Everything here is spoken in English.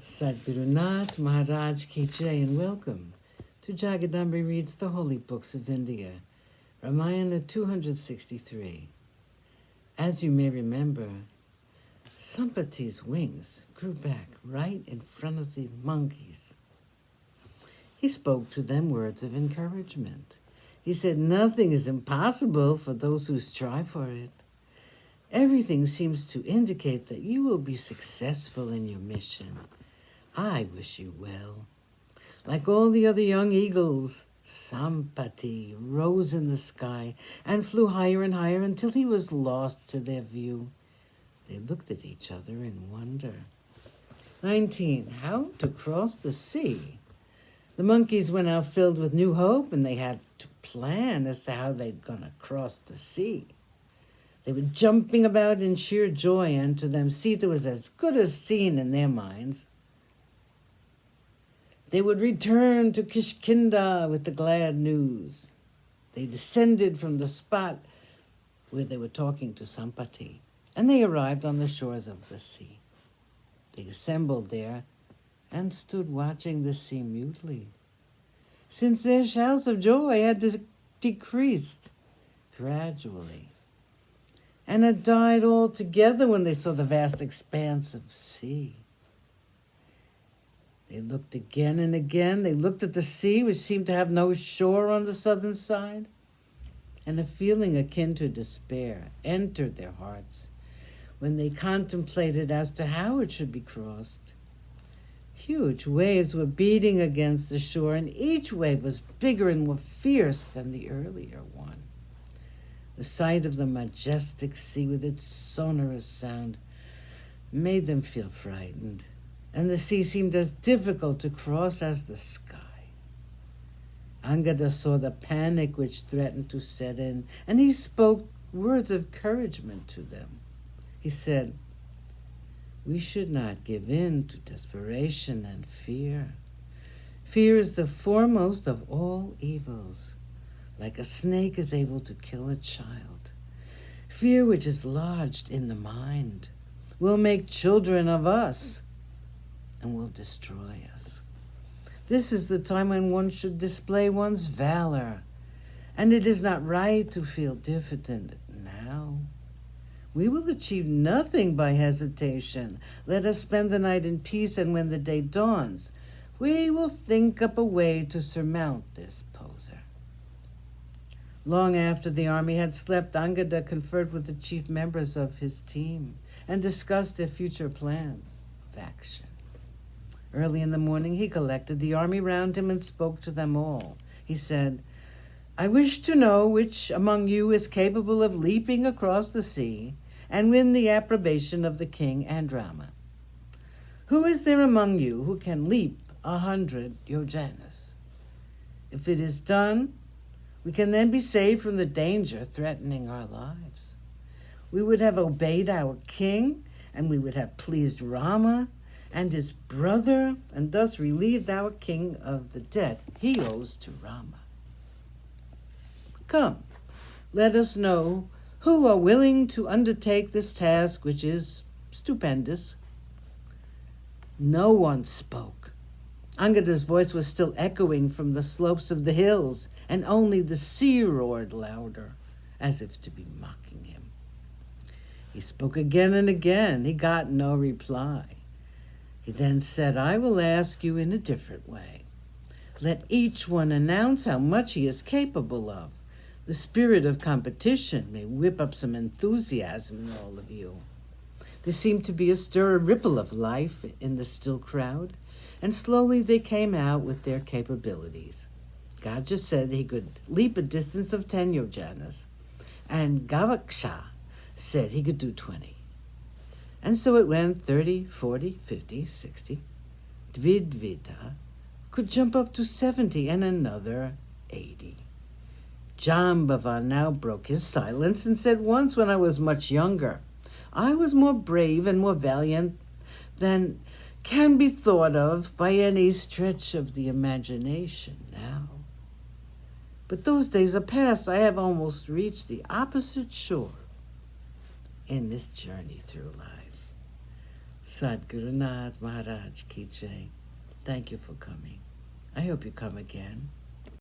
Sadhguru Nath Maharaj Ki Jai, and welcome to Jagadambi Reads the Holy Books of India, Ramayana263. As you may remember, Sampati's wings grew back right in front of the monkeys. He spoke to them words of encouragement. He said, "Nothing is impossible for those who strive for it. Everything seems to indicate that you will be successful in your mission. I wish you well." Like all the other young eagles, Sampati rose in the sky and flew higher and higher until he was lost to their view. They looked at each other in wonder. 19. How to cross the sea. The monkeys went out filled with new hope, and they had to plan as to how they're going to cross the sea. They were jumping about in sheer joy, and to them Sita was as good as seen in their minds. They would return to Kishkinda with the glad news. They descended from the spot where they were talking to Sampati, and they arrived on the shores of the sea. They assembled there and stood watching the sea mutely, since their shouts of joy had decreased gradually and had died altogether when they saw the vast expanse of sea. They looked again and again. They looked at the sea, which seemed to have no shore on the southern side, and a feeling akin to despair entered their hearts when they contemplated as to how it should be crossed. Huge waves were beating against the shore, and each wave was bigger and more fierce than the earlier one. The sight of the majestic sea with its sonorous sound made them feel frightened, and the sea seemed as difficult to cross as the sky. Angada saw the panic which threatened to set in, and he spoke words of encouragement to them. He said, "We should not give in to desperation and fear. Fear is the foremost of all evils. Like a snake is able to kill a child. Fear which is lodged in the mind will make children of us and will destroy us. This is the time when one should display one's valor, and it is not right to feel diffident now. We will achieve nothing by hesitation. Let us spend the night in peace, and when the day dawns, we will think up a way to surmount this poser." Long after the army had slept, Angada conferred with the chief members of his team and discussed their future plans of action. Early in the morning, he collected the army round him and spoke to them all. He said, "I wish to know which among you is capable of leaping across the sea and win the approbation of the king and Rama. Who is there among you who can leap 100 yojanas? If it is done, we can then be saved from the danger threatening our lives. We would have obeyed our king, and we would have pleased Rama and his brother, and thus relieved our king of the debt he owes to Rama. Come, let us know who are willing to undertake this task, which is stupendous." No one spoke. Angada's voice was still echoing from the slopes of the hills, and only the sea roared louder, as if to be mocking him. He spoke again and again. He got no reply. He then said, "I will ask you in a different way. Let each one announce how much he is capable of. The spirit of competition may whip up some enthusiasm in all of you." There seemed to be a stir, a ripple of life in the still crowd, and slowly they came out with their capabilities. Gaja said he could leap a distance of 10 yojanas, and Gavaksha said he could do 20. And so it went 30, 40, 50, 60. Dvidvita could jump up to 70 and another 80. Jambavan now broke his silence and said, "Once when I was much younger, I was more brave and more valiant than can be thought of by any stretch of the imagination now. But those days are past. I have almost reached the opposite shore in this journey through life." Sadhguru Nath Maharaj Ki Jai. Thank you for coming. I hope you come again.